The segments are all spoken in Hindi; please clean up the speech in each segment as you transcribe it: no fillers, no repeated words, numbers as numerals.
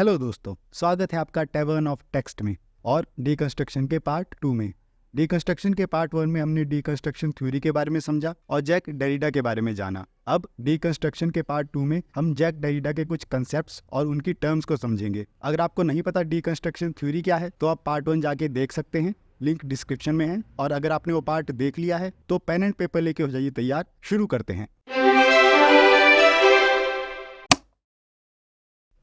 हेलो दोस्तों, स्वागत है आपका टैवर्न ऑफ टेक्स्ट में और डीकंस्ट्रक्शन के पार्ट 2 में। डीकंस्ट्रक्शन के पार्ट 1 में हमने डीकंस्ट्रक्शन थ्योरी के बारे में समझा और जैक डेरिडा के बारे में जाना। अब डीकंस्ट्रक्शन के पार्ट 2 में हम जैक डेरिडा के कुछ कंसेप्ट्स और उनकी टर्म्स को समझेंगे। अगर आपको नहीं पता डीकंस्ट्रक्शन थ्योरी क्या है तो आप पार्ट 1 जाके देख सकते हैं, लिंक डिस्क्रिप्शन में है। और अगर आपने वो पार्ट देख लिया है तो पेन एंड पेपर लेके हो जाइए तैयार, शुरू करते हैं।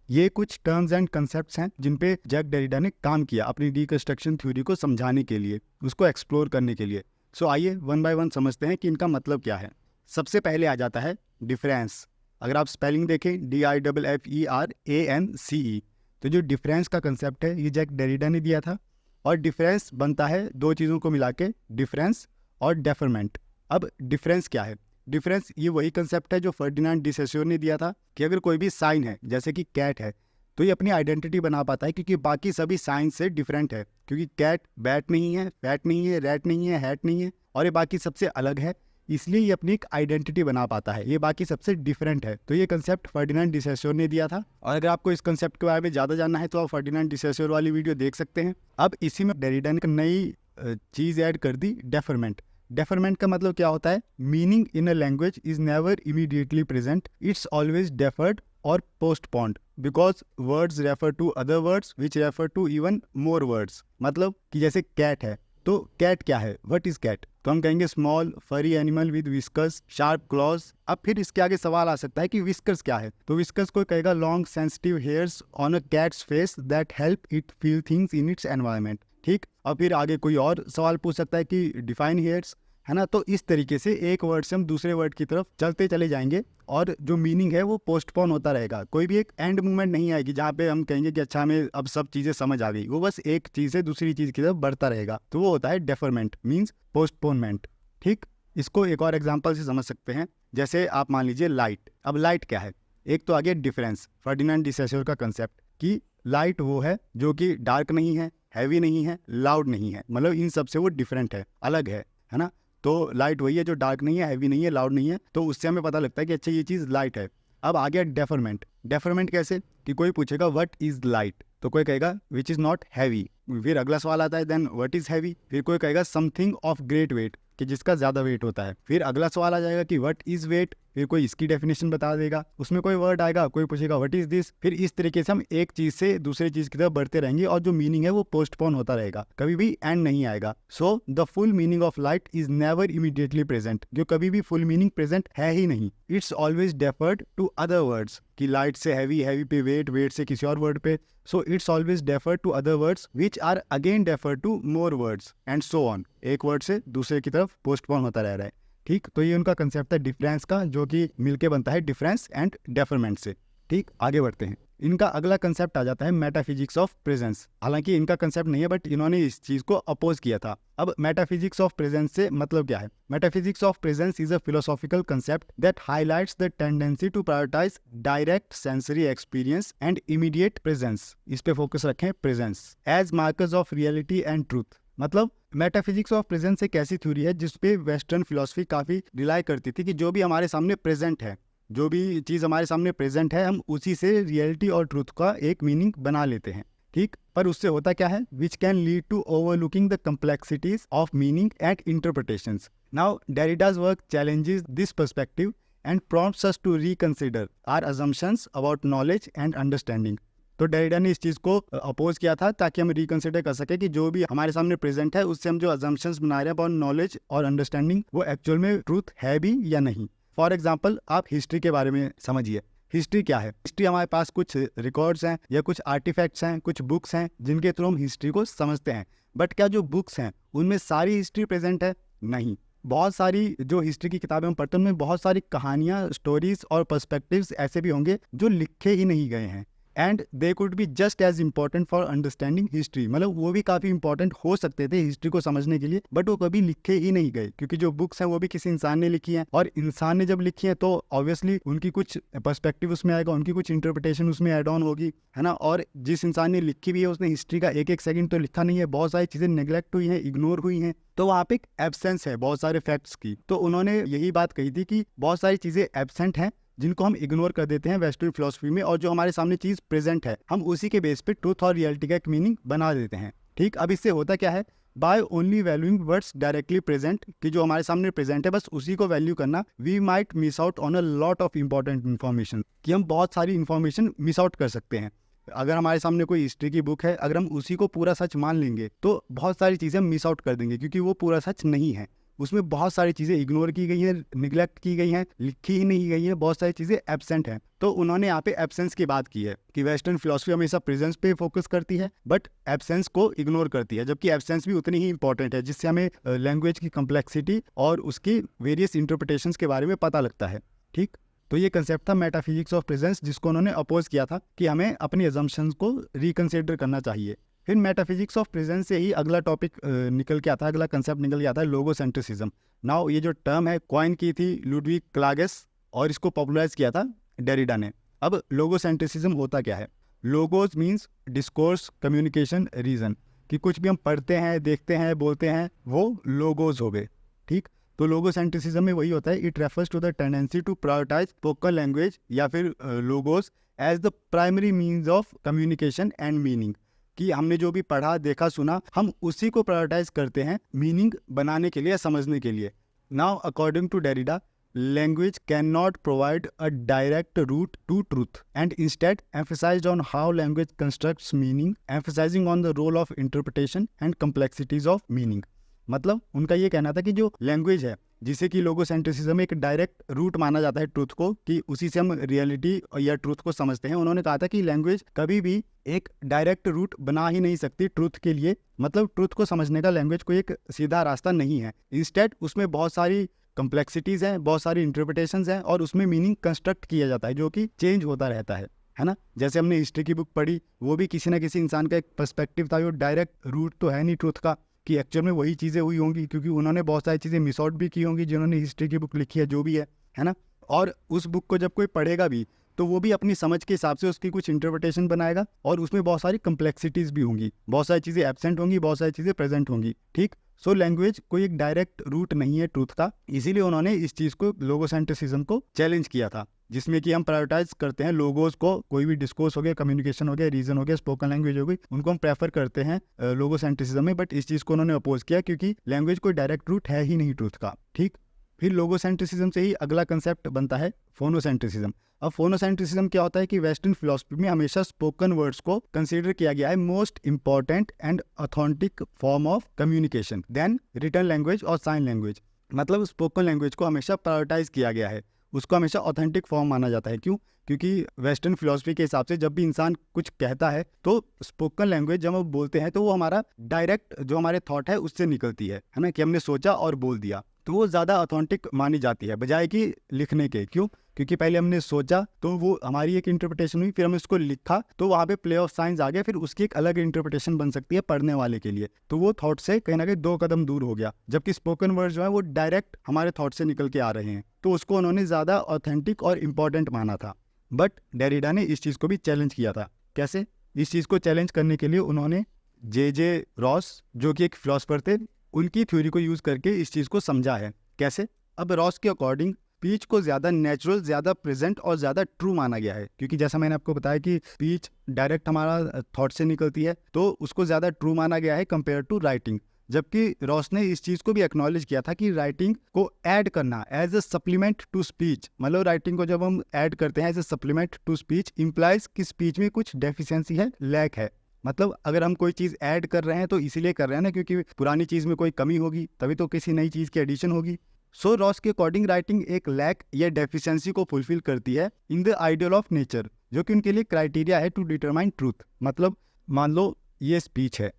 ये कुछ टर्म्स एंड कंसेप्ट्स हैं जिन पे जैक डेरिडा ने काम किया अपनी डीकंस्ट्रक्शन थ्योरी को समझाने के लिए, उसको एक्सप्लोर करने के लिए। सो आइए वन बाय वन समझते हैं कि इनका मतलब क्या है। सबसे पहले आ जाता है डिफरेंस। अगर आप स्पेलिंग देखें DIFFERANCE, तो जो डिफरेंस का कंसेप्ट है ये जैक डेरिडा ने दिया था। और डिफरेंस बनता है दो चीज़ों को मिला के, डिफरेंस और डेफरमेंट। अब डिफरेंस क्या है? डिफरेंस ये वही कंसेप्ट है जो फर्डिनांड डी सोसैर ने दिया था कि अगर कोई भी साइन है जैसे कि कैट है तो ये अपनी आइडेंटिटी बना पाता है क्योंकि बाकी सभी साइन से डिफरेंट है। क्योंकि कैट बैट नहीं है, फैट नहीं है, रैट नहीं है, हैट नहीं है और ये बाकी सबसे अलग है, इसलिए ये अपनी एक आइडेंटिटी बना पाता है, ये बाकी सबसे डिफरेंट है। तो ये कंसेप्ट फर्डिनांड डी सोसैर ने दिया था। और अगर आपको इस कंसेप्ट के बारे में ज़्यादा जानना है तो आप फर्डिनांड डी सोसैर वाली वीडियो देख सकते हैं। अब इसी में डेरिडा ने नई चीज़ ऐड कर दी, डेफरमेंट। डेफरमेंट का मतलब क्या होता है? Meaning in a language is never immediately present, it's always deferred और postponed because words refer to other words which refer to even more words. मतलब कि जैसे कैट है तो कैट क्या है? What is cat? तो हम कहेंगे small furry animal with whiskers sharp claws. अब फिर इसके आगे सवाल आ सकता है कि विस्कर्स क्या है? तो विस्कर्स को कहेगा long sensitive hairs on a cats face that help it feel things in its environment. ठीक, और फिर आगे कोई और सवाल पूछ सकता है कि डिफाइन हेयर्स, है ना। तो इस तरीके से एक वर्ड से हम दूसरे वर्ड की तरफ चलते चले जाएंगे और जो मीनिंग है वो पोस्टपोन होता रहेगा। कोई भी एक एंड मूवमेंट नहीं आएगी जहाँ पे हम कहेंगे कि अच्छा हमें अब सब चीज़ें समझ आ गई। वो बस एक चीज़ से दूसरी चीज़ की तरफ बढ़ता रहेगा। तो वो होता है डेफरमेंट, मीन्स पोस्टपोनमेंट। ठीक, इसको एक और एग्जाम्पल से समझ सकते हैं। जैसे आप मान लीजिए लाइट। अब लाइट क्या है? एक तो आ गया डिफरेंस, फर्डिनांड डी सोसैर का कंसेप्ट कि लाइट वो है जो कि डार्क नहीं है, हैवी नहीं है, लाउड नहीं है, मतलब इन सब से वो डिफरेंट है, अलग है ना। तो लाइट वही है जो डार्क नहीं है, हैवी नहीं है, लाउड नहीं है। तो उससे हमें पता लगता है कि अच्छा ये चीज़ लाइट है। अब आ गया डेफरमेंट। डेफरमेंट कैसे? कि कोई पूछेगा व्हाट इज लाइट तो कोई कहेगा विच इज़ नॉट हैवी। फिर अगला सवाल आता है देन व्हाट इज हैवी। फिर कोई कहेगा समथिंग ऑफ ग्रेट वेट, कि जिसका ज़्यादा वेट होता है। फिर अगला सवाल आ जाएगा कि व्हाट इज वेट, फिर कोई इसकी डेफिनेशन बता देगा, उसमें कोई वर्ड आएगा, कोई पूछेगा व्हाट इज दिस। फिर इस तरीके से हम एक चीज़ से दूसरी चीज़ की तरफ बढ़ते रहेंगे और जो मीनिंग है वो पोस्टपोन होता रहेगा, कभी भी एंड नहीं आएगा। So the full meaning of light is never immediately present, जो कभी भी फुल मीनिंग प्रेजेंट है ही नहीं। It's always deferred to other words, कि लाइट से हैवी, हैवी पे वेट, वेट से किसी और वर्ड पे। So it's always deferred to other words which are again deferred to more words and so on. एक वर्ड से दूसरे की तरफ पोस्टपोन होता रह रहा है। ठीक, तो ये उनका कंसेप्ट है डिफरेंस का, जो कि मिलके बनता है डिफरेंस एंड डेफरमेंट से। ठीक, आगे बढ़ते हैं। इनका अगला कंसेप्ट आ जाता है मेटाफिजिक्स ऑफ प्रेजेंस। हालांकि इनका कंसेप्ट नहीं है बट इन्होंने इस चीज को अपोज किया था। अब मेटाफिजिक्स ऑफ प्रेजेंस से मतलब क्या है? Metaphysics of presence is a philosophical concept that highlights the tendency to prioritize direct sensory experience and immediate presence. इस पे फोकस रखें, presence as markers of reality and truth. मतलब मेटाफिजिक्स ऑफ प्रेजेंस एक ऐसी थ्योरी है जिसपे वेस्टर्न फिलोसफी काफी रिलाई करती थी कि जो भी हमारे सामने प्रेजेंट है, जो भी चीज़ हमारे सामने प्रेजेंट है, हम उसी से रियलिटी और ट्रूथ का एक मीनिंग बना लेते हैं। ठीक, पर उससे होता क्या है? Which can lead to overlooking the complexities of meaning and interpretations. Now Derrida's work challenges this perspective and prompts us to reconsider our assumptions about knowledge and understanding. तो डेरिडा ने इस चीज़ को अपोज किया था ताकि हम रिकंसिडर कर सके कि जो भी हमारे सामने प्रेजेंट है उससे हम जो अजम्पशंस बना रहे हैं अबाउट नॉलेज और अंडरस्टैंडिंग वो एक्चुअल में ट्रूथ है भी या नहीं। फॉर एग्जाम्पल आप हिस्ट्री के बारे में समझिए। हिस्ट्री क्या है? हिस्ट्री हमारे पास कुछ रिकॉर्ड्स हैं या कुछ आर्टिफैक्ट्स हैं, कुछ बुक्स हैं जिनके थ्रू हम हिस्ट्री को समझते हैं। बट क्या जो बुक्स हैं उनमें सारी हिस्ट्री प्रेजेंट है? नहीं। बहुत सारी जो हिस्ट्री की किताबें हम पढ़ते हैं उनमें बहुत सारी कहानियाँ, स्टोरीज और पर्सपेक्टिव्स ऐसे भी होंगे जो लिखे ही नहीं गए हैं and they could be just as important for understanding history. मतलब वो भी काफ़ी इंपॉर्टेंट हो सकते थे हिस्ट्री को समझने के लिए, बट वो कभी लिखे ही नहीं गए क्योंकि जो बुक्स हैं वो भी किसी इंसान ने लिखी हैं और इंसान ने जब लिखी है तो ऑब्वियसली उनकी कुछ पर्सपेक्टिव उसमें आएगा, उनकी कुछ इंटरप्रिटेशन उसमें एड ऑन होगी, है ना। और जिस इंसान ने लिखी भी है उसने हिस्ट्री का एक एक सेकंड तो लिखा नहीं है, बहुत सारी चीज़ें नेग्लेक्ट हुई हैं, इग्नोर हुई हैं, तो वहाँ पे एक एब्सेंस है बहुत सारे फैक्ट्स की। तो उन्होंने यही बात कही थी कि बहुत सारी चीज़ें एब्सेंट हैं जिनको हम इग्नोर कर देते हैं वेस्टर्न फिलोसफी में, और जो हमारे सामने चीज़ प्रेजेंट है हम उसी के बेस पे ट्रूथ और रियलिटी का एक मीनिंग बना देते हैं। ठीक, अब इससे होता क्या है, by only valuing words directly present, कि जो हमारे सामने प्रेजेंट है बस उसी को वैल्यू करना, we might miss out on a lot of important information, कि हम बहुत सारी इन्फॉर्मेशन मिस आउट कर सकते हैं। अगर हमारे सामने कोई हिस्ट्री की बुक है, अगर हम उसी को पूरा सच मान लेंगे तो बहुत सारी चीज़ें हम मिस आउट कर देंगे, क्योंकि वो पूरा सच नहीं है। उसमें बहुत सारी चीज़ें इग्नोर की गई हैं, निगलेक्ट की गई हैं, लिखी ही नहीं गई हैं, बहुत सारी चीज़ें एब्सेंट हैं। तो उन्होंने यहाँ पे एब्सेंस की बात की है कि वेस्टर्न फिलोसफी हमेशा प्रेजेंस पे फोकस करती है बट एब्सेंस को इग्नोर करती है, जबकि एब्सेंस भी उतनी ही इंपॉर्टेंट है, जिससे हमें लैंग्वेज की कम्प्लेक्सिटी और उसकी वेरियस इंटरप्रिटेशंस के बारे में पता लगता है। ठीक, तो ये कंसेप्ट था मेटाफिजिक्स ऑफ प्रेजेंस, जिसको उन्होंने अपोज किया था कि हमें अपनी अजम्पशंस को रिकंसिडर करना चाहिए। फिर मेटाफिजिक्स ऑफ प्रेजेंस से ही अगला टॉपिक निकल के आता है, अगला कंसेप्ट निकल के आता है लोगोसेंट्रिसिज्म। नाउ ये जो टर्म है कॉइन की थी लुडविग क्लागेस और इसको पॉपुलराइज किया था डेरिडा ने। अब लोगोसेंट्रिसिज्म होता क्या है? Logos means discourse, communication, reason, कि कुछ भी हम पढ़ते हैं, देखते हैं, बोलते हैं वो लोगोस हो गए। ठीक, तो लोगोसेंट्रिसिज्म में वही होता है, it refers to the tendency to prioritize spoken language या फिर logos as the primary means of communication and meaning, कि हमने जो भी पढ़ा, देखा, सुना, हम उसी को प्रायोरिटाइज करते हैं मीनिंग बनाने के लिए, समझने के लिए। Now according to Derrida, language cannot provide a direct route to truth and instead emphasized on how language constructs meaning, emphasizing on the role of interpretation and complexities of meaning। मतलब उनका ये कहना था कि जो लैंग्वेज है, जिसे कि लोगोसेंट्रिसिज्म में एक डायरेक्ट रूट माना जाता है ट्रूथ को, कि उसी से हम रियलिटी या ट्रूथ को समझते हैं। उन्होंने कहा था कि लैंग्वेज कभी भी एक डायरेक्ट रूट बना ही नहीं सकती ट्रूथ के लिए, मतलब ट्रूथ को समझने का लैंग्वेज कोई एक सीधा रास्ता नहीं है। इंस्टेड उसमें बहुत सारी कम्प्लेक्सिटीज़ हैं, बहुत सारी इंटरप्रिटेशंस हैं और उसमें मीनिंग कंस्ट्रक्ट किया जाता है जो कि चेंज होता रहता है ना। जैसे हमने हिस्ट्री की बुक पढ़ी, वो भी किसी ना किसी इंसान का एक पर्सपेक्टिव था, वो डायरेक्ट रूट तो है नहीं ट्रूथ का कि एक्चुअल में वही चीज़ें हुई होंगी, क्योंकि उन्होंने बहुत सारी चीज़ें मिस आउट भी की होंगी जिन्होंने हिस्ट्री की बुक लिखी है, जो भी है ना। और उस बुक को जब कोई पढ़ेगा भी तो वो भी अपनी समझ के हिसाब से उसकी कुछ इंटरप्रिटेशन बनाएगा और उसमें बहुत सारी कम्प्लेक्सिटीज़ भी होंगी, बहुत सारी चीज़ें एब्सेंट होंगी, बहुत सारी चीज़ें प्रेजेंट होंगी। ठीक, सो लैंग्वेज कोई एक डायरेक्ट रूट नहीं है ट्रूथ का, इसीलिए उन्होंने इस चीज़ को, लोगोसेंट्रिसिज्म को चैलेंज किया था, जिसमें कि हम प्रायोरिटाइज करते हैं लोगोस को, कोई भी डिस्कोर्स हो गया, कम्युनिकेशन हो गया, रीजन हो गया, स्पोकन लैंग्वेज हो गई, उनको हम प्रेफर करते हैं लोगोसेंट्रिसिज्म में। बट इस चीज़ को उन्होंने अपोज किया क्योंकि लैंग्वेज कोई डायरेक्ट रूट है ही नहीं ट्रूथ का। ठीक, फिर लोगोसेंट्रिसिज्म से ही अगला कंसेप्ट बनता है फोनोसेंट्रिसिज्म। अब फोनोसेंट्रिसिज्म क्या होता है कि वेस्टर्न फिलोसफी में हमेशा स्पोकन वर्ड्स को कंसीडर किया गया है most important and authentic form of communication than written language और साइन लैंग्वेज। मतलब स्पोकन लैंग्वेज को हमेशा प्रायोरिटाइज किया गया है, उसको हमेशा ऑथेंटिक फॉर्म माना जाता है। क्यों? क्योंकि वेस्टर्न फिलोसफी के हिसाब से जब भी इंसान कुछ कहता है तो स्पोकन लैंग्वेज जब हम बोलते हैं तो वो हमारा डायरेक्ट जो हमारे थॉट है उससे निकलती है ना, कि हमने सोचा और बोल दिया, तो वो ज़्यादा ऑथेंटिक मानी जाती है बजाय कि लिखने के। क्यों? क्योंकि पहले हमने सोचा तो वो हमारी एक इंटरप्रिटेशन हुई, फिर हमने उसको लिखा तो वहाँ पे प्ले ऑफ साइंस आ गया, फिर उसकी एक अलग इंटरप्रिटेशन बन सकती है पढ़ने वाले के लिए, तो वो थॉट से कहीं ना कहीं 2 कदम दूर हो गया। जबकि स्पोकन वर्ड जो है वो डायरेक्ट हमारे थॉट से निकल के आ रहे हैं, तो उसको उन्होंने ज़्यादा ऑथेंटिक और इम्पॉर्टेंट माना था। बट डेरिडा ने इस चीज़ को भी चैलेंज किया था। कैसे? इस चीज़ को चैलेंज करने के लिए उन्होंने जे रॉस, जो कि एक फिलोसफर थे, उनकी थ्योरी को यूज़ करके इस चीज़ को समझा है। कैसे? अब रॉस के अकॉर्डिंग स्पीच को ज़्यादा नेचुरल, ज़्यादा प्रेजेंट और ज़्यादा ट्रू माना गया है, क्योंकि जैसा मैंने आपको बताया कि स्पीच डायरेक्ट हमारा थॉट से निकलती है, तो उसको ज़्यादा ट्रू माना गया है कंपेयर टू राइटिंग। जबकि रॉस ने इस चीज़ को भी एक्नॉलेज किया था कि राइटिंग को ऐड करना as a supplement to speech, मतलब राइटिंग को जब हम ऐड करते हैं as a supplement to speech, implies कि स्पीच में कुछ डेफिशिएंसी है, लैक है। मतलब अगर हम कोई चीज़ ऐड कर रहे हैं तो इसीलिए कर रहे हैं ना, क्योंकि पुरानी चीज़ में कोई कमी होगी तभी तो किसी नई चीज़ की एडिशन होगी। सो रॉस के अकॉर्डिंग राइटिंग एक लैक या डेफिशिएंसी को फुलफिल करती है in the ideal of nature, जो कि उनके लिए क्राइटेरिया है टू डिटरमाइन ट्रूथ। मतलब मान लो ये स्पीच है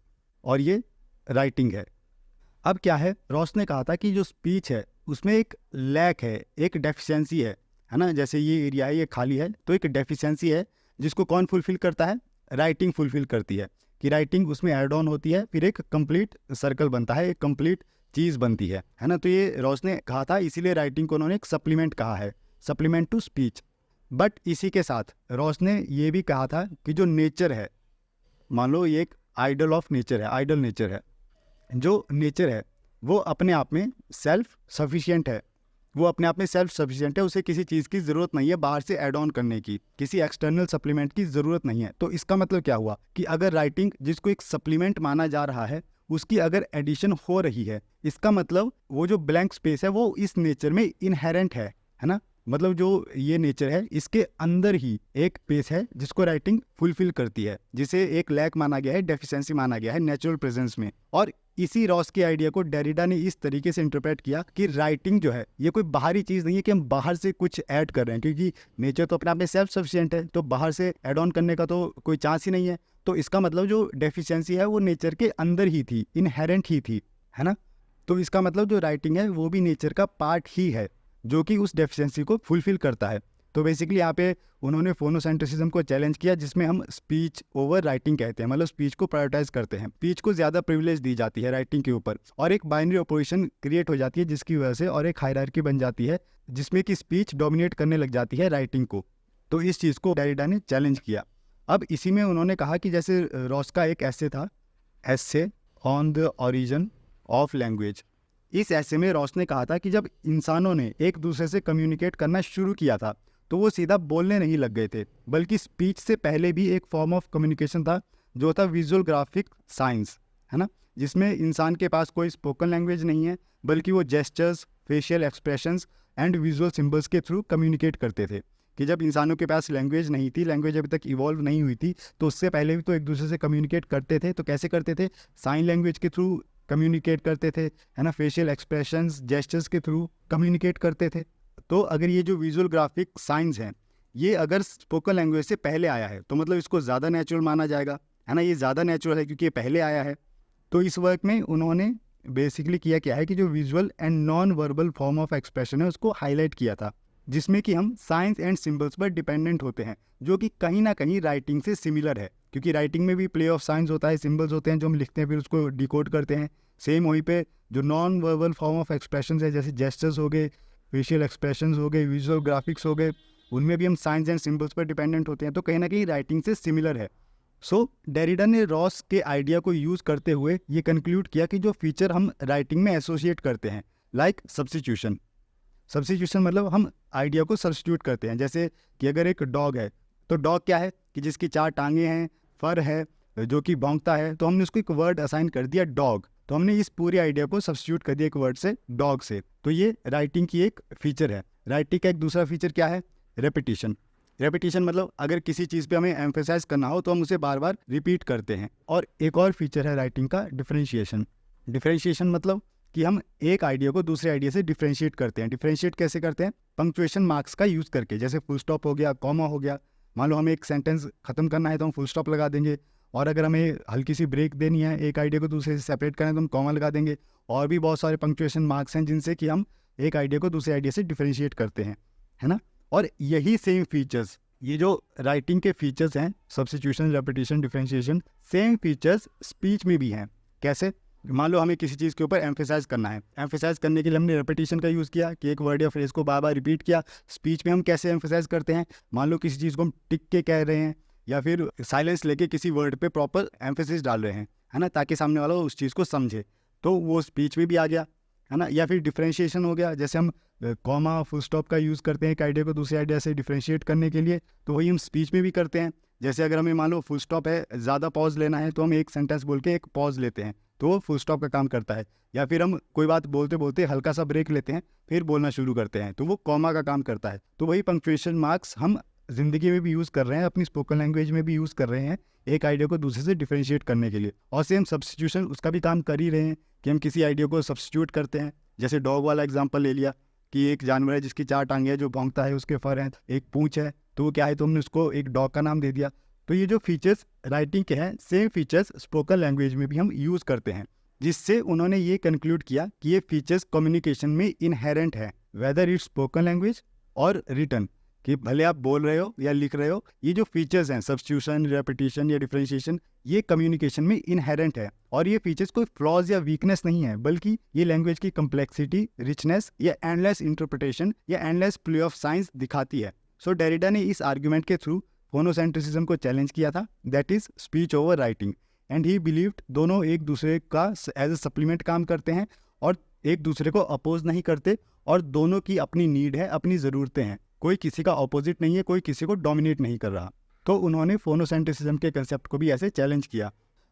और ये राइटिंग है। अब क्या है, रॉस ने कहा था कि जो स्पीच है उसमें एक लैक है, एक डेफिशिएंसी है ना। जैसे ये एरिया है, ये खाली है, तो एक डेफिशिएंसी है जिसको कौन फुलफिल करता है? राइटिंग फुलफिल करती है, कि राइटिंग उसमें ऐड ऑन होती है, फिर एक कंप्लीट सर्कल बनता है, एक कंप्लीट चीज़ बनती है ना। तो ये रॉस ने कहा था, इसीलिए राइटिंग को उन्होंने एक सप्लीमेंट कहा है, सप्लीमेंट टू स्पीच। बट इसी के साथ रॉस ने ये भी कहा था कि जो नेचर है, मान लो ये एक आइडल ऑफ नेचर है, आइडल नेचर है, जो नेचर है वो अपने आप में सेल्फ सफिशिएंट है, वो अपने आप में सेल्फ सफिशिएंट है, उसे किसी चीज़ की ज़रूरत नहीं है बाहर से ऐड ऑन करने की, किसी एक्सटर्नल सप्लीमेंट की ज़रूरत नहीं है। तो इसका मतलब क्या हुआ कि अगर राइटिंग जिसको एक सप्लीमेंट माना जा रहा है उसकी अगर एडिशन हो रही है, इसका मतलब वो जो ब्लैंक स्पेस है वो इस नेचर में इनहेरेंट है ना। मतलब जो ये नेचर है इसके अंदर ही एक स्पेस है जिसको राइटिंग फुलफिल करती है, जिसे एक लैक माना गया है, डेफिशिएंसी माना गया है नेचुरल प्रेजेंस में। और इसी रॉस के आइडिया को डेरिडा ने इस तरीके से इंटरप्रेट किया कि राइटिंग जो है ये कोई बाहरी चीज़ नहीं है कि हम बाहर से कुछ ऐड कर रहे हैं, क्योंकि नेचर तो अपने आप में सेल्फ सफिशिएंट है, तो बाहर से ऐड ऑन करने का तो कोई चांस ही नहीं है। तो इसका मतलब जो डेफिशिएंसी है वो नेचर के अंदर ही थी, इनहेरेंट ही थी, है ना। तो इसका मतलब जो राइटिंग है वो भी नेचर का पार्ट ही है जो कि उस डेफिशिएंसी को फुलफिल करता है। तो बेसिकली यहाँ पे उन्होंने फोनोसेंट्रिसिज्म को चैलेंज किया, जिसमें हम स्पीच ओवर राइटिंग कहते हैं, मतलब स्पीच को प्रायोरिटाइज करते हैं, स्पीच को ज़्यादा प्रिविलेज दी जाती है राइटिंग के ऊपर, और एक बाइनरी ऑपोजिशन क्रिएट हो जाती है जिसकी वजह से, और एक हायरार्की बन जाती है जिसमें कि स्पीच डोमिनेट करने लग जाती है राइटिंग को। तो इस चीज़ को डेरिडा ने चैलेंज किया। अब इसी में उन्होंने कहा कि जैसे रॉस का एक ऐसे था, essay on the origin of language. इस ऐसे में रॉस ने कहा था कि जब इंसानों ने एक दूसरे से कम्युनिकेट करना शुरू किया था तो वो सीधा बोलने नहीं लग गए थे, बल्कि स्पीच से पहले भी एक फॉर्म ऑफ कम्युनिकेशन था जो था विजुअल ग्राफिक साइंस, है ना, जिसमें इंसान के पास कोई स्पोकन लैंग्वेज नहीं है बल्कि वो gestures, facial expressions and visual symbols के थ्रू कम्युनिकेट करते थे। कि जब इंसानों के पास लैंग्वेज नहीं थी, लैंग्वेज अभी तक इवॉल्व नहीं हुई थी, तो उससे पहले भी तो एक दूसरे से कम्युनिकेट करते थे। तो कैसे करते थे? साइन लैंग्वेज के थ्रू कम्युनिकेट करते थे, है ना, फेशियल एक्सप्रेशंस, जेस्चर्स के थ्रू कम्युनिकेट करते थे। तो अगर ये जो विजुअल ग्राफिक साइंस हैं ये अगर स्पोकन लैंग्वेज से पहले आया है तो मतलब इसको ज़्यादा नेचुरल माना जाएगा, है ना, ये ज़्यादा नेचुरल है क्योंकि ये पहले आया है। तो इस वर्क में उन्होंने बेसिकली किया क्या है कि जो visual and non verbal form of expression है उसको हाईलाइट किया था, जिसमें कि हम साइंस एंड सिंबल्स पर डिपेंडेंट होते हैं, जो कि कहीं ना कहीं राइटिंग से सिमिलर है, क्योंकि राइटिंग में भी प्ले ऑफ साइंस होता है, सिंबल्स होते हैं जो हम लिखते हैं फिर उसको डिकोड करते हैं। सेम वहीं पे जो non verbal form of expression है जैसे जेस्चर्स हो गए, फेशियल एक्सप्रेशंस हो गए, विजुअल ग्राफिक्स हो गए, उनमें भी हम साइंस एंड सिंबल्स पर डिपेंडेंट होते हैं, तो कहीं ना कहीं राइटिंग से सिमिलर है। सो डेरिडा ने रॉस के आइडिया को यूज़ करते हुए ये कंक्लूड किया कि जो फीचर हम राइटिंग में एसोसिएट करते हैं, लाइक सब्स्टिट्यूशन, सब्स्टिट्यूशन मतलब हम आइडिया को सब्स्टिट्यूट करते हैं। जैसे कि अगर एक डॉग है तो डॉग क्या है कि जिसकी 4 टांगे हैं, फर है, जो कि भौंकता है, तो हमने उसको एक वर्ड असाइन कर दिया डॉग, तो हमने इस पूरी आइडिया को सब्स्टिट्यूट कर दिया एक वर्ड से, डॉग से। तो ये राइटिंग की एक फीचर है। राइटिंग का एक दूसरा फीचर क्या है? रेपिटिशन। रेपिटिशन मतलब अगर किसी चीज़ पे हमें एम्फेसाइज करना हो तो हम उसे बार बार रिपीट करते हैं। और एक और फीचर है राइटिंग का, डिफरेंशिएशन। डिफरेंशिएशन मतलब कि हम एक आइडिया को दूसरे आइडिया से डिफरेंशिएट करते हैं। डिफरेंशिएट कैसे करते हैं? पंक्चुएशन मार्क्स का यूज़ करके, जैसे फुल स्टॉप हो गया, कॉमा हो गया। मान लो हमें एक सेंटेंस खत्म करना है तो हम फुल स्टॉप लगा देंगे, और अगर हमें हल्की सी ब्रेक देनी है, एक आइडिया को दूसरे से सेपरेट करना है तो हम कॉमा लगा देंगे। और भी बहुत सारे पंक्चुएशन मार्क्स हैं जिनसे कि हम एक आइडिया को दूसरे आइडिया से डिफरेंशिएट करते हैं, है ना। और यही सेम फीचर्स, ये जो राइटिंग के फीचर्स हैं, substitution, repetition, differentiation, same features speech में भी हैं। कैसे? मान लो हमें किसी चीज़ के ऊपर एम्फेसाइज करना है, एम्फेसाइज करने के लिए हमने रेपिटेशन का यूज़ किया कि एक वर्ड या फ्रेज को बार बार रिपीट किया। स्पीच में हम कैसे एम्फेसाइज करते हैं? मान लो किसी चीज़ को हम टिक के कह रहे हैं या फिर साइलेंस लेके किसी वर्ड पे प्रॉपर एम्फेसिस डाल रहे हैं, है ना, ताकि सामने वाला उस चीज़ को समझे, तो वो स्पीच में भी आ गया, है ना। या फिर डिफरेंशिएशन हो गया, जैसे हम कॉमा, फुल स्टॉप का यूज़ करते हैं एक आइडिया को दूसरे आइडिया से डिफरेंशिएट करने के लिए, तो वही हम स्पीच में भी करते हैं। जैसे अगर हमें मान लो फुल स्टॉप है, ज़्यादा पॉज लेना है, तो हम एक सेंटेंस बोल के एक पॉज लेते हैं, तो वो फुल स्टॉप का काम करता है। या फिर हम कोई बात बोलते बोलते हल्का सा ब्रेक लेते हैं, फिर बोलना शुरू करते हैं, तो वो कॉमा का काम करता है। तो वही पंक्चुएशन मार्क्स हम ज़िंदगी में भी यूज़ कर रहे हैं, अपनी स्पोकन लैंग्वेज में भी यूज़ कर रहे हैं, एक आइडिया को दूसरे से डिफरेंशिएट करने के लिए। और सेम सब्स्टिट्यूशन उसका भी काम कर ही रहे हैं कि हम किसी आइडिया को सब्स्टिट्यूट करते हैं। जैसे डॉग वाला एग्जांपल ले लिया कि एक जानवर है जिसकी 4 टांगे हैं, जो भौंकता है, उसके फर हैं, एक पूंछ है, तो वो क्या है, तो हमने उसको एक डॉग का नाम दे दिया। तो ये जो फीचर्स राइटिंग के हैं, सेम फीचर्स स्पोकन लैंग्वेज में भी हम यूज़ करते हैं, जिससे उन्होंने ये कंक्लूड किया कि ये फीचर्स कम्युनिकेशन में इनहेरेंट है, वेदर इट्स स्पोकन लैंग्वेज और रिटन, कि भले आप बोल रहे हो या लिख रहे हो, ये जो फीचर्स हैं सब्स्टिट्यूशन, रेपिटेशन या डिफरेंशिएशन, ये कम्युनिकेशन में इनहेरेंट है। और ये फीचर्स कोई फ्लॉज या वीकनेस नहीं है, बल्कि ये लैंग्वेज की कम्प्लेक्सिटी, रिचनेस या एंडलेस इंटरप्रिटेशन या एंडलेस प्ले ऑफ साइंस दिखाती है। सो डेरिडा ने इस आर्ग्यूमेंट के थ्रू फोनोसेंट्रिसिज्म को चैलेंज किया था, that is speech over writing, and he believed दोनों एक दूसरे का एज ए सप्लीमेंट काम करते हैं और एक दूसरे को अपोज नहीं करते, और दोनों की अपनी नीड है, अपनी ज़रूरतें हैं, कोई किसी का ऑपोजिट नहीं है, कोई किसी को डोमिनेट नहीं कर रहा। तो उन्होंने फोनोसेंट्रिसिज्म के कंसेप्ट को भी ऐसे चैलेंज किया।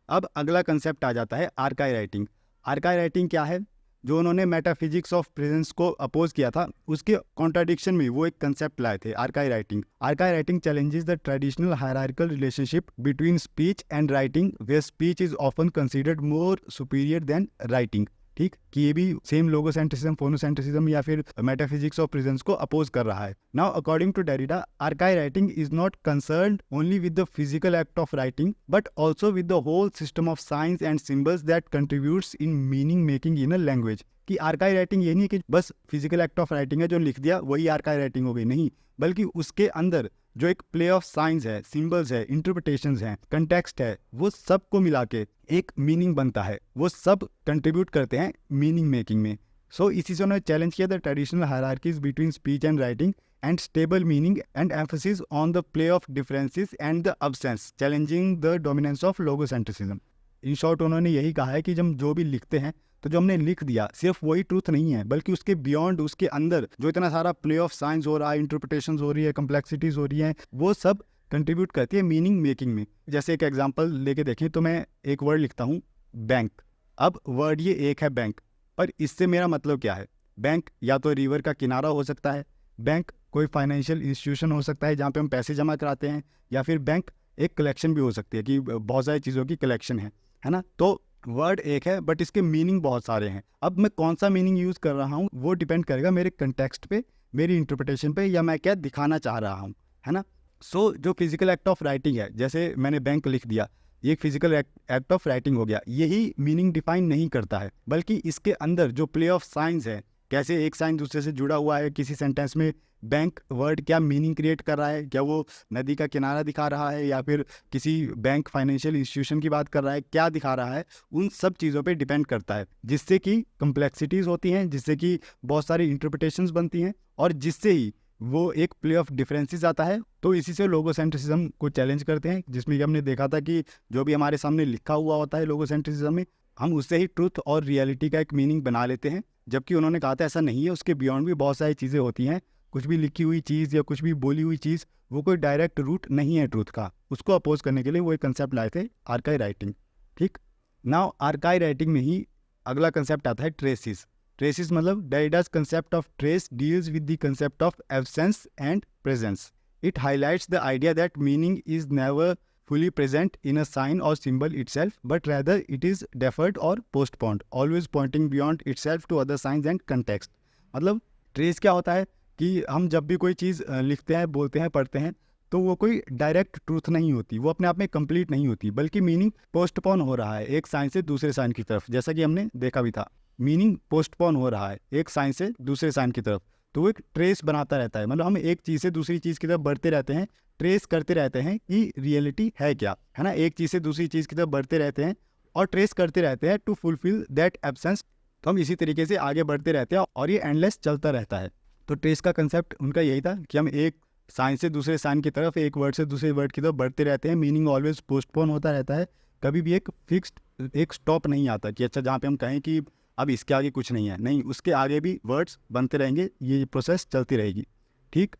अब अगला कंसेप्ट आ जाता है आर्काई राइटिंग। आर्काई राइटिंग क्या है? जो उन्होंने मेटाफिजिक्स ऑफ प्रेजेंस को अपोज किया था, उसके कॉन्ट्राडिक्शन में वो एक कंसेप्ट लाए थे, arche writing. Arche writing challenges the traditional hierarchical relationship between speech and writing, where speech is often considered more superior than writing. ठीक, कि ये भी सेम लोगोसेंट्रिज्म, फोनोसेंट्रिज्म या फिर मेटाफिजिक्स ऑफ प्रेजेंस को अपोज कर रहा है। Now according to Derrida, arche writing is not concerned only with the physical act of writing but also with the whole system of signs and symbols that contributes in meaning making in a language. कि आर्काई राइटिंग ये नहीं कि बस फिजिकल एक्ट ऑफ राइटिंग है, जो लिख दिया वही आर्काई राइटिंग हो गई, नहीं, बल्कि उसके अंदर जो एक प्ले ऑफ साइंस है, सिंबल्स है, इंटरप्रिटेशंस हैं, कंटेक्स्ट है, वो सब को मिला के एक मीनिंग बनता है, वो सब कंट्रीब्यूट करते हैं मीनिंग मेकिंग में। सो इसी से उन्होंने चैलेंज किया the traditional hierarchies between speech and writing and stable meaning and emphasis on the play of differences and the absence, challenging the dominance of logocentricism. In short उन्होंने यही कहा है कि जब जो भी लिखते हैं, तो जो हमने लिख दिया सिर्फ वही ट्रूथ नहीं है, बल्कि उसके बियॉन्ड, उसके अंदर जो इतना सारा प्ले ऑफ साइंस हो रहा है, इंटरप्रिटेशंस हो रही है, कम्प्लेक्सिटीज हो रही हैं, वो सब कंट्रीब्यूट करती है मीनिंग मेकिंग में। जैसे एक एग्जांपल लेके देखें तो मैं एक वर्ड लिखता हूँ बैंक। अब वर्ड ये एक है बैंक, पर इससे मेरा मतलब क्या है? बैंक या तो रिवर का किनारा हो सकता है, बैंक कोई फाइनेंशियल इंस्टीट्यूशन हो सकता है जहाँ पे हम पैसे जमा कराते हैं, या फिर बैंक एक कलेक्शन भी हो सकती है कि बहुत सारी चीज़ों की कलेक्शन है ना। तो वर्ड एक है बट इसके मीनिंग बहुत सारे हैं। अब मैं कौन सा मीनिंग यूज़ कर रहा हूँ वो डिपेंड करेगा मेरे कंटेक्स्ट पे, मेरी इंटरप्रिटेशन पे, या मैं क्या दिखाना चाह रहा हूँ, है ना। सो जो फिजिकल एक्ट ऑफ राइटिंग है, जैसे मैंने बैंक लिख दिया, ये एक फिजिकल एक्ट ऑफ राइटिंग हो गया, यही मीनिंग डिफाइन नहीं करता है, बल्कि इसके अंदर जो प्ले ऑफ साइंस है, कैसे एक साइन दूसरे से जुड़ा हुआ है, किसी सेंटेंस में बैंक वर्ड क्या मीनिंग क्रिएट कर रहा है, क्या वो नदी का किनारा दिखा रहा है या फिर किसी बैंक फाइनेंशियल इंस्टीट्यूशन की बात कर रहा है, क्या दिखा रहा है, उन सब चीज़ों पे डिपेंड करता है, जिससे कि कम्प्लेक्सिटीज़ होती हैं, जिससे कि बहुत सारी इंटरप्रिटेशंस बनती हैं, और जिससे ही वो एक प्ले ऑफ डिफरेंसेस आता है। तो इसी से लोगोसेंट्रिसिज्म को चैलेंज करते हैं, जिसमें कि हमने देखा था कि जो भी हमारे सामने लिखा हुआ होता है लोगोसेंट्रिसिज्म में, हम उससे ही ट्रूथ और रियलिटी का एक मीनिंग बना लेते हैं, जबकि उन्होंने कहा था ऐसा नहीं है, उसके बियॉन्ड भी बहुत सारी चीज़ें होती हैं। कुछ भी लिखी हुई चीज़ या कुछ भी बोली हुई चीज़ वो कोई डायरेक्ट रूट नहीं है ट्रूथ का। उसको अपोज करने के लिए वो एक कंसेप्ट लाए थे, आर्काई राइटिंग। ठीक, नाउ आर्काई राइटिंग में ही अगला कंसेप्ट आता है ट्रेसिस। ट्रेसिस मतलब डेरिडा's concept of trace deals with the concept of absence and presence. It highlights the idea that meaning is never fully present in a sign or symbol itself, but rather it is deferred or postponed, always pointing beyond itself to other signs and context. मतलब ट्रेस क्या होता है कि हम जब भी कोई चीज़ लिखते हैं, बोलते हैं, पढ़ते हैं, तो वो कोई डायरेक्ट ट्रूथ नहीं होती, वो अपने आप में कंप्लीट नहीं होती, बल्कि मीनिंग पोस्टपोन हो रहा है एक साइन से दूसरे साइन की तरफ, जैसा कि हमने देखा भी था, मीनिंग पोस्टपोन हो रहा है एक साइन से दूसरे साइन की तरफ। तो वो एक ट्रेस बनाता रहता है, मतलब हम एक चीज़ से दूसरी चीज़ की तरफ बढ़ते रहते हैं, ट्रेस करते रहते हैं कि रियलिटी है क्या, है ना। एक चीज़ से दूसरी चीज़ की तरफ बढ़ते रहते हैं और ट्रेस करते रहते हैं टू फुलफिल दैट एब्सेंस। तो हम इसी तरीके से आगे बढ़ते रहते हैं और ये एंडलेस चलता रहता है। तो ट्रेस का कंसेप्ट उनका यही था कि हम एक साइन से दूसरे साइन की तरफ, एक वर्ड से दूसरे वर्ड की तरफ बढ़ते रहते हैं, मीनिंग ऑलवेज पोस्टपोन होता रहता है, कभी भी एक फिक्स्ड एक स्टॉप नहीं आता कि अच्छा जहाँ पे हम कहें कि अब इसके आगे कुछ नहीं है, नहीं, उसके आगे भी वर्ड्स बनते रहेंगे, ये प्रोसेस चलती रहेगी। ठीक,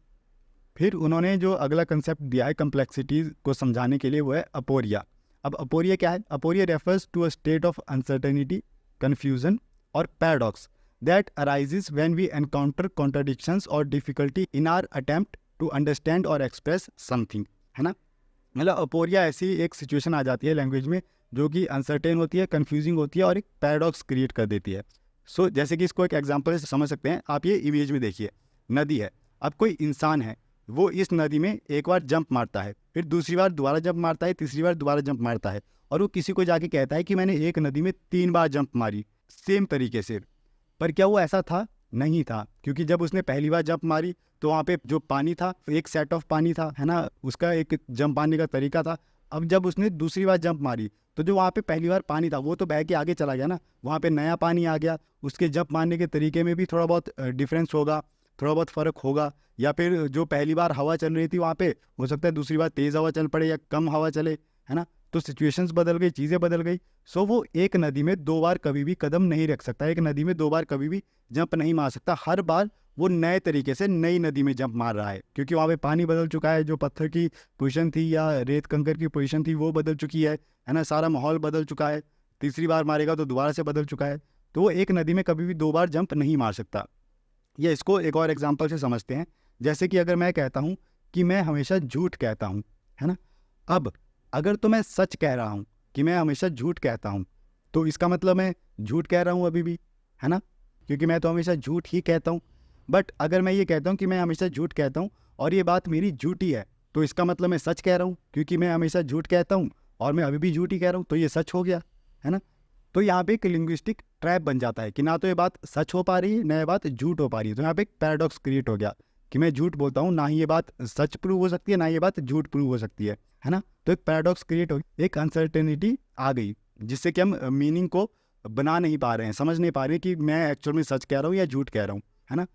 फिर उन्होंने जो अगला कंसेप्ट दिया है कम्प्लेक्सिटीज़ को समझाने के लिए, वो है अपोरिया। अब अपोरिया क्या है? Aporia refers to a state of uncertainty, confusion और paradox that arises when we encounter contradictions or difficulty in our attempt to understand or express something, है ना। मतलब अपोरिया ऐसी एक सिचुएशन आ जाती है लैंग्वेज में जो कि अनसर्टेन होती है, कंफ्यूजिंग होती है और एक पैराडॉक्स क्रिएट कर देती है। सो जैसे कि इसको एक एग्जांपल से समझ सकते हैं आप, ये इमेज में देखिए, नदी है, अब कोई इंसान है, वो इस नदी में एक बार जंप मारता है, फिर दूसरी बार दोबारा जंप मारता है, तीसरी बार दोबारा जंप मारता है, और वो किसी को जाके कहता है कि मैंने एक नदी में 3 बार जंप मारी सेम तरीके से। पर क्या वो ऐसा था? नहीं था, क्योंकि जब उसने पहली बार जंप मारी तो वहाँ पे जो पानी था एक सेट ऑफ पानी था, है ना, उसका एक जंप मारने का तरीका था। अब जब उसने दूसरी बार जंप मारी तो जो वहाँ पे पहली बार पानी था वो तो बह के आगे चला गया ना, वहाँ पे नया पानी आ गया, उसके जंप मारने के तरीके में भी थोड़ा बहुत डिफरेंस होगा, थोड़ा बहुत फ़र्क होगा। या फिर जो पहली बार हवा चल रही थी वहाँ पे, हो सकता है दूसरी बार तेज़ हवा चल पड़े या कम हवा चले, है ना। तो सिचुएशंस बदल गई, चीज़ें बदल गई। सो वो एक नदी में 2 बार कभी भी कदम नहीं रख सकता, एक नदी में 2 बार कभी भी जंप नहीं मार सकता। हर बार वो नए तरीके से नई नदी में जंप मार रहा है, क्योंकि वहाँ पे पानी बदल चुका है, जो पत्थर की पोजीशन थी या रेत कंकर की पोजीशन थी वो बदल चुकी है ना, सारा माहौल बदल चुका है। तीसरी बार मारेगा तो दोबारा से बदल चुका है। तो वो एक नदी में कभी भी 2 बार जंप नहीं मार सकता। या इसको एक और एग्जाम्पल से समझते हैं। जैसे कि अगर मैं कहता हूँ कि मैं हमेशा झूठ कहता हूँ, है ना। अब अगर तो मैं सच कह रहा हूँ कि मैं हमेशा झूठ कहता हूँ, तो इसका मतलब मैं झूठ कह रहा हूँ अभी भी, है ना, क्योंकि मैं तो हमेशा झूठ ही कहता हूँ। बट अगर मैं ये कहता हूँ कि मैं हमेशा झूठ कहता हूँ और ये बात मेरी झूठी है, तो इसका मतलब मैं सच कह रहा हूँ, क्योंकि मैं हमेशा झूठ कहता हूँ और मैं अभी भी झूठ ही कह रहा हूँ, तो ये सच हो गया, है ना। तो यहाँ पे एक लिंग्विस्टिक ट्रैप बन जाता है कि ना तो ये बात सच हो पा रही है, ना ये बात झूठ हो पा रही है। तो यहाँ पे एक पैराडॉक्स क्रिएट हो गया कि मैं झूठ बोलता हूँ, ना ही ये बात सच प्रूव हो सकती है, ना ये बात झूठ प्रूव हो सकती है ना। तो एक पैराडॉक्स क्रिएट हो गई, एक अनसर्टेनिटी आ गई, जिससे कि हम मीनिंग को बना नहीं पा रहे हैं, समझ नहीं पा रहे हैं कि मैं एक्चुअल में सच कह रहा हूँ या झूठ कह रहा हूँ, है ना।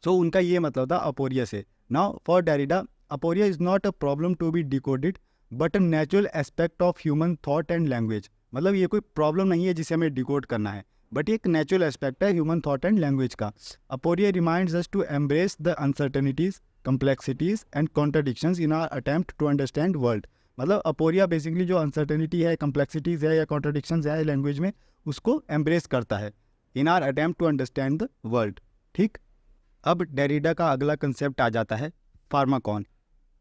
सो उनका ये मतलब था अपोरिया से। Now for Derrida, aporia is not a problem to be decoded but a natural aspect of human thought and language. मतलब ये कोई प्रॉब्लम नहीं है जिसे हमें डिकोड करना है, बट एक नेचुरल एस्पेक्ट है ह्यूमन थॉट एंड लैंग्वेज का। Aporia reminds us to embrace the uncertainties, complexities and contradictions in our attempt to understand world। मतलब अपोरिया बेसिकली जो अनसर्टेनिटी है, कॉम्प्लेक्सिटीज है या कॉन्ट्रडिक्शंस है लैंग्वेज में, उसको एम्ब्रेस करता है in our attempt to understand the world. ठीक। अब डेरिडा का अगला कंसेप्ट आ जाता है फार्माकॉन।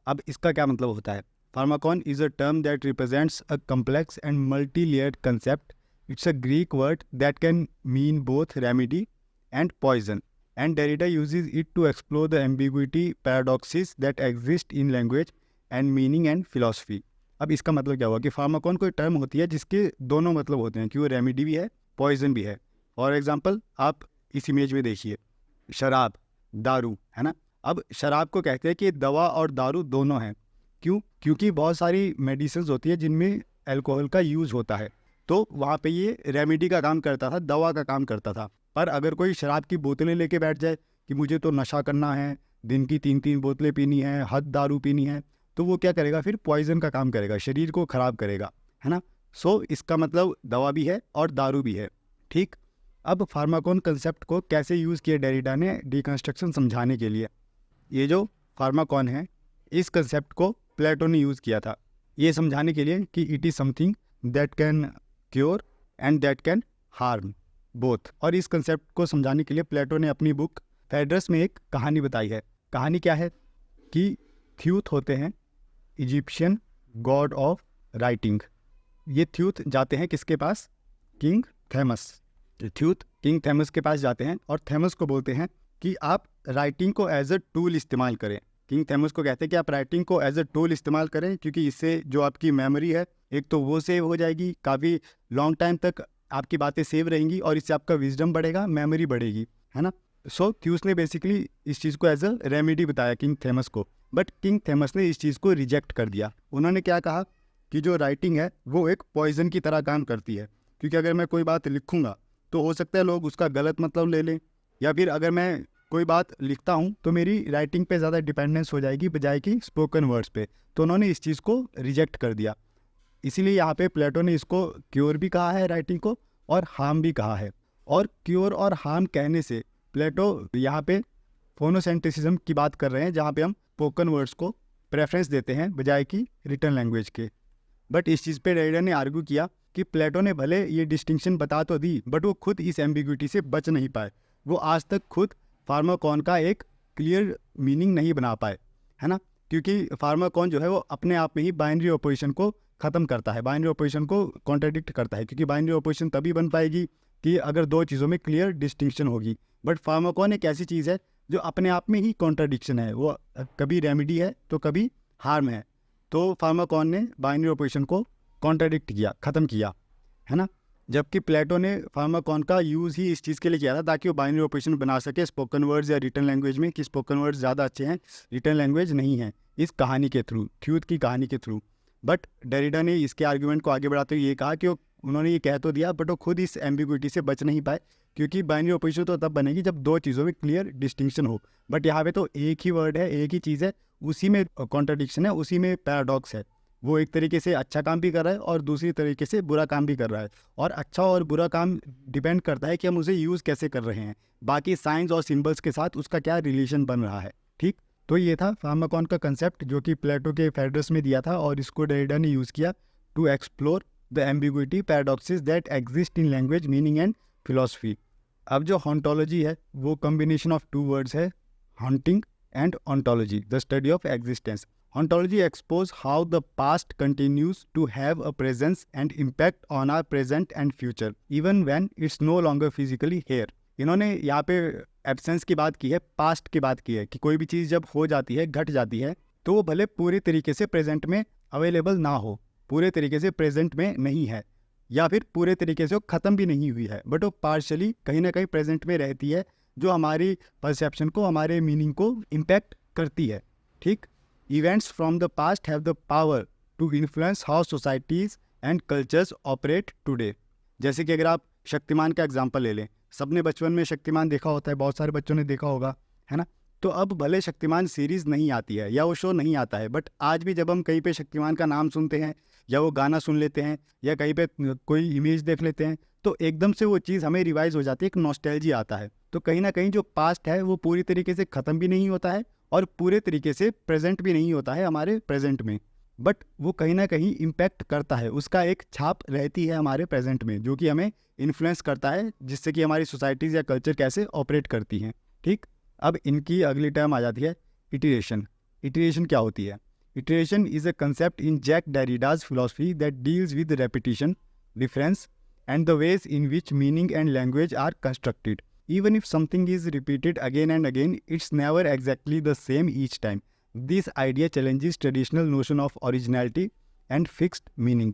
अब इसका क्या मतलब होता है? Pharmakon is a term that represents a complex and multi layered concept. It's a Greek word that can mean both remedy and poison, and Derrida uses it to explore the ambiguity paradoxes that exist in language and meaning and philosophy। अब इसका मतलब क्या हुआ कि फार्माकॉन कोई टर्म होती है जिसके दोनों मतलब होते हैं, कि वो रेमेडी भी है, पॉइजन भी है। फॉर एग्जांपल आप इस इमेज में देखिए, शराब, दारू, है ना। अब शराब को कहते हैं कि दवा और दारू दोनों हैं। क्यों? क्योंकि बहुत सारी मेडिसिन होती है जिनमें अल्कोहल का यूज़ होता है, तो वहाँ पे ये रेमेडी का काम करता था, दवा का काम करता था। पर अगर कोई शराब की बोतलें लेके बैठ जाए कि मुझे तो नशा करना है, दिन की 3-3 बोतलें पीनी है, हद दारू पीनी है, तो वो क्या करेगा? फिर पॉइजन का काम करेगा, शरीर को ख़राब करेगा, है ना। सो इसका मतलब दवा भी है और दारू भी है। ठीक। अब फार्माकॉन कंसेप्ट को कैसे यूज़ किया डेरिडा ने डिकंस्ट्रक्शन समझाने के लिए? ये जो फार्माकॉन है, इस कंसेप्ट को प्लेटो ने यूज़ किया था ये समझाने के लिए कि it is something that can cure and that can harm both. और इस कंसेप्ट को समझाने के लिए प्लेटो ने अपनी बुक फेड्रस में एक कहानी बताई है। कहानी क्या है कि थ्यूथ होते हैं इजिप्शियन गॉड ऑफ राइटिंग। ये थ्यूथ जाते हैं किसके पास? किंग थेमस। थ्यूथ किंग थेमस के पास जाते हैं और थेमस को बोलते हैं कि आप राइटिंग को एज अ टूल इस्तेमाल करें। किंग थेमस को कहते हैं कि आप राइटिंग को एज अ टूल इस्तेमाल करें, क्योंकि इससे जो आपकी मेमोरी है एक तो वो सेव हो जाएगी, काफ़ी लॉन्ग टाइम तक आपकी बातें सेव रहेंगी और इससे आपका विजडम बढ़ेगा, मेमोरी बढ़ेगी, है ना। सो थ्यूस ने बेसिकली इस चीज़ को एज अ रेमेडी बताया किंग थेमस को, बट किंग थेमस ने इस चीज़ को रिजेक्ट कर दिया। उन्होंने क्या कहा कि जो राइटिंग है वो एक पॉइजन की तरह काम करती है, क्योंकि अगर मैं कोई बात लिखूंगा तो हो सकता है लोग उसका गलत मतलब ले लें, या फिर अगर मैं कोई बात लिखता हूँ तो मेरी राइटिंग पे ज़्यादा डिपेंडेंस हो जाएगी बजाय कि स्पोकन वर्ड्स पे। तो उन्होंने इस चीज़ को रिजेक्ट कर दिया। इसीलिए यहाँ पे प्लेटो ने इसको क्योर भी कहा है राइटिंग को, और हार्म भी कहा है। और क्योर और हार्म कहने से प्लेटो यहाँ पे फोनोसेंटिसिज्म की बात कर रहे हैं, जहाँ पे हम स्पोकन वर्ड्स को प्रेफरेंस देते हैं बजाय कि रिटन लैंग्वेज के। बट इस चीज़ पे डेरिडा ने आर्ग्यू किया कि प्लेटो ने भले ये डिस्टिंक्शन बता तो दी, बट वो खुद इस एम्बिग्यूटी से बच नहीं पाए। वो आज तक खुद फार्माकॉन का एक क्लियर मीनिंग नहीं बना पाए, है ना। क्योंकि फार्माकॉन जो है वो अपने आप में ही बाइनरी ऑपोजिशन को ख़त्म करता है, बाइनरी ऑपोजिशन को कॉन्ट्राडिक्ट करता है, क्योंकि बाइनरी ऑपोजिशन तभी बन पाएगी कि अगर दो चीज़ों में क्लियर डिस्टिंक्शन होगी। बट फार्माकॉन एक ऐसी चीज़ है जो अपने आप में ही कॉन्ट्राडिक्शन है, वो कभी रेमेडी है तो कभी हार्म है। तो फार्माकॉन ने बाइनरी ऑपोजिशन को कॉन्ट्राडिक्ट किया, ख़त्म किया, है ना। जबकि प्लेटो ने फार्माकॉन का यूज़ ही इस चीज़ के लिए किया था ताकि वो बाइनरी ऑपरेशन बना सके स्पोकन वर्ड्स या रिटन लैंग्वेज में, कि स्पोकन वर्ड्स ज़्यादा अच्छे हैं, रिटन लैंग्वेज नहीं है, इस कहानी के थ्रू, थ्यूथ की कहानी के थ्रू। बट डेरिडा ने इसके आर्गूमेंट को आगे बढ़ाते हुए ये कहा कि उन्होंने ये कह तो दिया, बट वो खुद इस एम्बिग्विटी से बच नहीं पाए, क्योंकि बाइनरी ऑपरेशन तो तब बनेगी जब दो चीज़ों में क्लियर डिस्टिंक्शन हो। बट यहाँ पे तो एक ही वर्ड है, एक ही चीज़ है, उसी में कॉन्ट्राडिक्शन है, उसी में पैराडॉक्स है। वो एक तरीके से अच्छा काम भी कर रहा है और दूसरी तरीके से बुरा काम भी कर रहा है। और अच्छा और बुरा काम डिपेंड करता है कि हम उसे यूज़ कैसे कर रहे हैं, बाकी साइंस और सिंबल्स के साथ उसका क्या रिलेशन बन रहा है। ठीक, तो ये था फार्माकॉन का कंसेप्ट जो कि प्लेटो के फेडरस में दिया था और इसको डेरिडा ने यूज़ किया to explore the ambiguity paradoxes that exist in language, meaning and philosophy. अब जो हॉन्टोलॉजी है वो कॉम्बिनेशन ऑफ 2 वर्ड्स है, haunting and ontology, the study of existence. Ontology expose how the past continues to have a presence and impact on our present and future, even when it's no longer physically here. इन्होंने यहाँ पे एब्सेंस की बात की है, पास्ट की बात की है कि कोई भी चीज़ जब हो जाती है, घट जाती है, तो वो भले पूरे तरीके से प्रेजेंट में अवेलेबल ना हो, पूरे तरीके से प्रेजेंट में नहीं है, या फिर पूरे तरीके से वो ख़त्म भी नहीं हुई है, बट वो पार्शली कहीं ना कहीं प्रेजेंट में रहती है, जो हमारी परसेप्शन को, हमारे मीनिंग को इम्पैक्ट करती है। ठीक, events from the past have the power to influence how societies and cultures operate today. जैसे कि अगर आप शक्तिमान का एग्जांपल ले लें, सबने बचपन में शक्तिमान देखा होता है, बहुत सारे बच्चों ने देखा होगा, है ना। तो अब भले शक्तिमान सीरीज़ नहीं आती है या वो शो नहीं आता है, बट आज भी जब हम कहीं पे शक्तिमान का नाम सुनते हैं या वो गाना सुन लेते हैं या कहीं पे कोई इमेज देख लेते हैं, तो एकदम से वो चीज़ हमें रिवाइज हो जाती है, एक नॉस्टैल्जी आता है। तो कहीं ना कहीं जो पास्ट है वो पूरी तरीके से ख़त्म भी नहीं होता है और पूरे तरीके से प्रेजेंट भी नहीं होता है हमारे प्रेजेंट में, बट वो कहीं ना कहीं इम्पैक्ट करता है, उसका एक छाप रहती है हमारे प्रेजेंट में, जो कि हमें इन्फ्लुएंस करता है, जिससे कि हमारी सोसाइटीज़ या कल्चर कैसे ऑपरेट करती हैं। ठीक, अब इनकी अगली टर्म आ जाती है इटरेशन। इटरेशन क्या होती है? Iteration is a concept in Jacques Derrida's philosophy that deals with repetition, difference and the ways in which meaning and language are constructed. Even if something is repeated again and again, it's never exactly the same each time. This idea challenges traditional notion of originality and fixed meaning.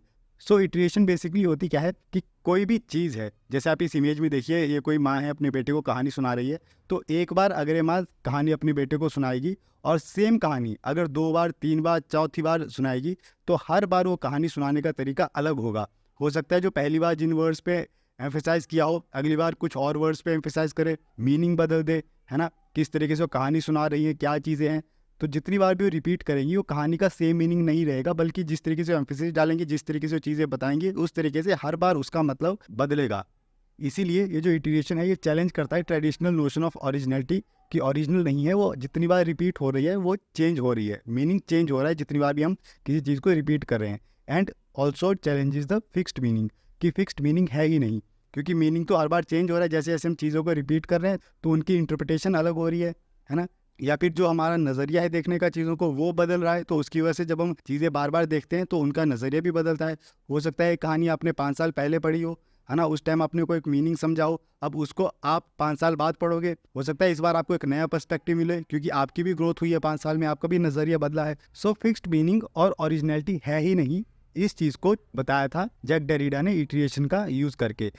So iteration basically होती क्या है कि कोई भी चीज़ है, जैसे आप इस इमेज में देखिए, ये कोई माँ है अपने बेटे को कहानी सुना रही है, तो एक बार अगर ये माँ कहानी अपने बेटे को सुनाएगी और सेम कहानी अगर 2 बार, 3 बार, चौथी बार सुनाएगी, तो हर बार वो कहानी सुनाने का तरीका अलग होगा। हो सकता है जो पहली बार जिन वर्ड्स पे एम्फेसाइज किया हो, अगली बार कुछ और वर्ड्स पे एम्फेसाइज करे, मीनिंग बदल दे, है ना, किस तरीके से वो कहानी सुना रही है, क्या चीज़ें हैं। तो जितनी बार भी वो रिपीट करेंगी, वो कहानी का सेम मीनिंग नहीं रहेगा, बल्कि जिस तरीके से एम्फेसिस डालेंगे, जिस तरीके से वो चीज़ें बताएंगे, उस तरीके से हर बार उसका मतलब बदलेगा। इसीलिए ये जो इटरेशन है, ये चैलेंज करता है ट्रेडिशनल नोशन ऑफ ओरिजिनलिटी, कि ओरिजिनल नहीं है, वो जितनी बार रिपीट हो रही है वो चेंज हो रही है, मीनिंग चेंज हो रहा है जितनी बार भी हम किसी चीज़ को रिपीट कर रहे हैं। And also challenges the fixed meaning, कि फिक्स्ड मीनिंग है ही नहीं, क्योंकि मीनिंग तो हर बार चेंज हो रहा है, जैसे जैसे हम चीज़ों को रिपीट कर रहे हैं तो उनकी इंटरप्रिटेशन अलग हो रही है ना। या फिर जो हमारा नज़रिया है देखने का चीज़ों को, वो बदल रहा है, तो उसकी वजह से जब हम चीज़ें बार बार देखते हैं तो उनका नज़रिया भी बदलता है। हो सकता है कहानी आपने 5 साल पहले पढ़ी हो, है ना, उस टाइम आपने कोई एक मीनिंग समझा हो, अब उसको आप 5 साल बाद पढ़ोगे, हो सकता है इस बार आपको एक नया पर्सपेक्टिव मिले, क्योंकि आपकी भी ग्रोथ हुई है 5 साल में, आपका भी नज़रिया बदला है। सो फिक्स्ड मीनिंग और ओरिजिनलिटी है ही नहीं, इस चीज़ को बताया था जैक डेरिडा ने इटरेशन का यूज़ करके।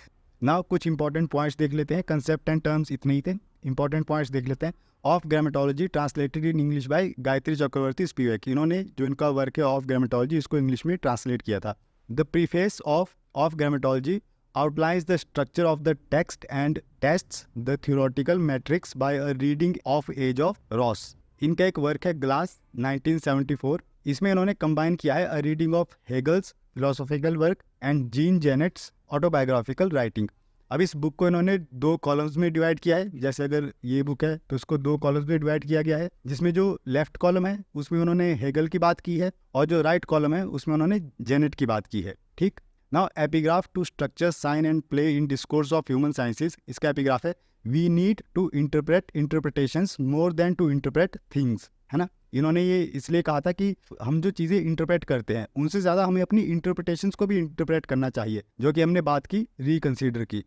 नाउ कुछ इंपॉर्टेंट पॉइंट्स देख लेते हैं, कंसेप्ट एंड टर्म्स इतने ही थे, इंपॉर्टेंट पॉइंट्स देख लेते हैं। Of grammatology translated in English by Gayatri Chakravorty Spivak, इन्होंने जो इनका वर्क है ऑफ ग्रामेटोलॉजी, इसको इंग्लिश में ट्रांसलेट किया था। The preface of grammatology outlines the structure of the text and tests the theoretical metrics by a reading of Age of Ross. इनका एक वर्क है ग्लास 1974, इसमें इन्होंने कंबाइन किया है a reading of Hegel's philosophical work and Jean Genet's autobiographical writing. अब इस बुक को इन्होंने 2 कॉलम्स में डिवाइड किया है, जैसे अगर ये बुक है तो इसको 2 कॉलम्स में डिवाइड किया गया है, जिसमें जो लेफ्ट कॉलम है उसमें उन्होंने हेगल की बात की है और जो राइट कॉलम है उसमें उन्होंने जेनेट की बात की है। ठीक, now epigraph to structure sign and play in discourse of human sciences, इसका एपिग्राफ है we need to interpret interpretations more than to interpret things, है ना। इन्होंने ये इसलिए कहा था कि हम जो चीज़ें इंटरप्रेट करते हैं उनसे ज़्यादा हमें अपनी इंटरप्रिटेशंस को भी इंटरप्रेट करना चाहिए, जो कि हमने बात की, रिकन्सिडर की।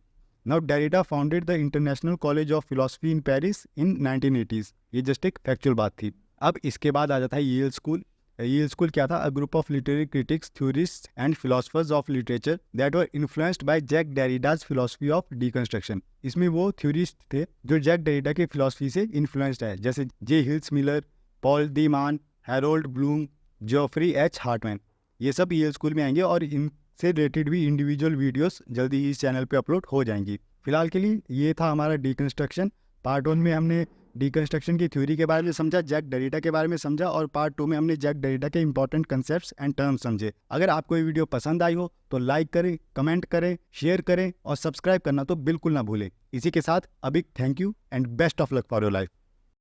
Now Derrida founded the international college of philosophy in Paris in 1980s, ये जस्ट एक फैक्चुअल बात थी। अब इसके बाद आ जाता है येल स्कूल। येल स्कूल क्या था? A group of literary critics, theorists and philosophers of literature that were influenced by Jacques Derrida's philosophy of deconstruction. इसमें वो थ्योरिस्ट थे जो जैक डेरिडा की फिलोसफी से इन्फ्लुएंस्ड है, जैसे J Hillis Miller, Paul de Man, Harold Bloom, Geoffrey H Hartman, ये सब येल स्कूल में आएंगे और इनसे रिलेटेड भी इंडिविजुअल वीडियोस जल्दी ही इस चैनल पे अपलोड हो जाएंगी। फिलहाल के लिए ये था हमारा डिकंस्ट्रक्शन। पार्ट 1 में हमने डिकंस्ट्रक्शन की थ्योरी के बारे में समझा, जैक डेरिडा के बारे में समझा और पार्ट 2 में हमने जैक डेरिडा के इंपॉर्टेंट कंसेप्ट्स एंड टर्म्स समझे। अगर आपको ये वीडियो पसंद आई हो तो लाइक करें, कमेंट करें, शेयर करें और सब्सक्राइब करना तो बिल्कुल ना भूलें। इसी के साथ अभी thank you and best of luck for your life.